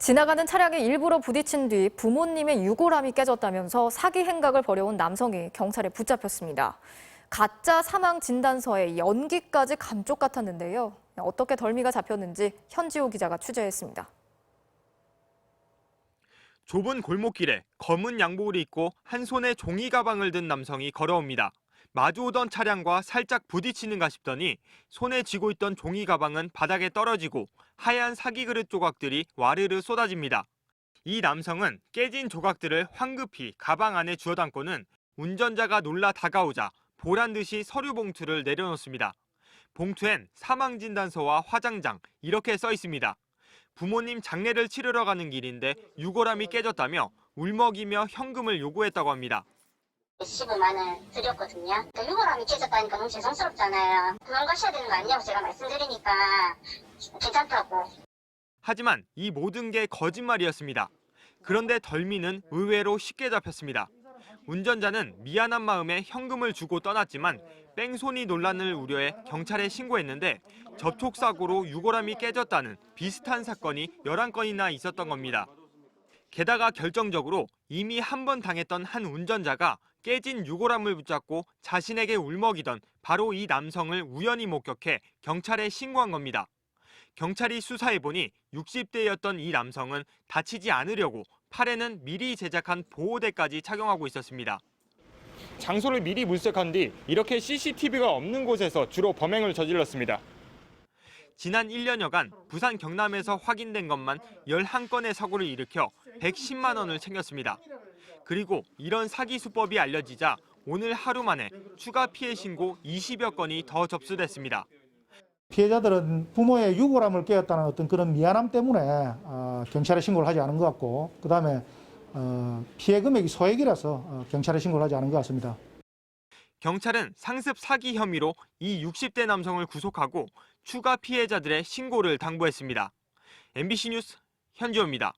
지나가는 차량에 일부러 부딪힌 뒤 부모님의 유골함이 깨졌다면서 사기 행각을 벌여온 남성이 경찰에 붙잡혔습니다. 가짜 사망 진단서에 연기까지 감쪽 같았는데요. 어떻게 덜미가 잡혔는지 현지호 기자가 취재했습니다. 좁은 골목길에 검은 양복을 입고 한 손에 종이 가방을 든 남성이 걸어옵니다. 마주오던 차량과 살짝 부딪히는가 싶더니 손에 쥐고 있던 종이 가방은 바닥에 떨어지고 하얀 사기 그릇 조각들이 와르르 쏟아집니다. 이 남성은 깨진 조각들을 황급히 가방 안에 주워 담고는 운전자가 놀라 다가오자 보란 듯이 서류 봉투를 내려놓습니다. 봉투엔 사망진단서와 화장장 이렇게 써 있습니다. 부모님 장례를 치르러 가는 길인데 유골함이 깨졌다며 울먹이며 현금을 요구했다고 합니다. 15만 원 드렸거든요. 유골함이 깨졌다니까 너무 죄송스럽잖아요. 도망가셔야 되는 거 아니냐고 제가 말씀드리니까 괜찮다고. 하지만 이 모든 게 거짓말이었습니다. 그런데 덜미는 의외로 쉽게 잡혔습니다. 운전자는 미안한 마음에 현금을 주고 떠났지만 뺑소니 논란을 우려해 경찰에 신고했는데 접촉사고로 유골함이 깨졌다는 비슷한 사건이 11건이나 있었던 겁니다. 게다가 결정적으로 이미 한 번 당했던 한 운전자가 깨진 유골함을 붙잡고 자신에게 울먹이던 바로 이 남성을 우연히 목격해 경찰에 신고한 겁니다. 경찰이 수사해보니 60대였던 이 남성은 다치지 않으려고 팔에는 미리 제작한 보호대까지 착용하고 있었습니다. 장소를 미리 물색한 뒤 이렇게 CCTV가 없는 곳에서 주로 범행을 저질렀습니다. 지난 1년여간 부산 경남에서 확인된 것만 11건의 사고를 일으켜 110만 원을 챙겼습니다. 그리고 이런 사기 수법이 알려지자 오늘 하루 만에 추가 피해 신고 20여 건이 더 접수됐습니다. 피해자들은 부모의 유골함을 깨었다는 어떤 그런 미안함 때문에 경찰에 신고를 하지 않은 것 같고, 그다음에 피해 금액이 소액이라서 경찰에 신고를 하지 않은 것 같습니다. 경찰은 상습 사기 혐의로 이 60대 남성을 구속하고 추가 피해자들의 신고를 당부했습니다. MBC 뉴스 현지호입니다.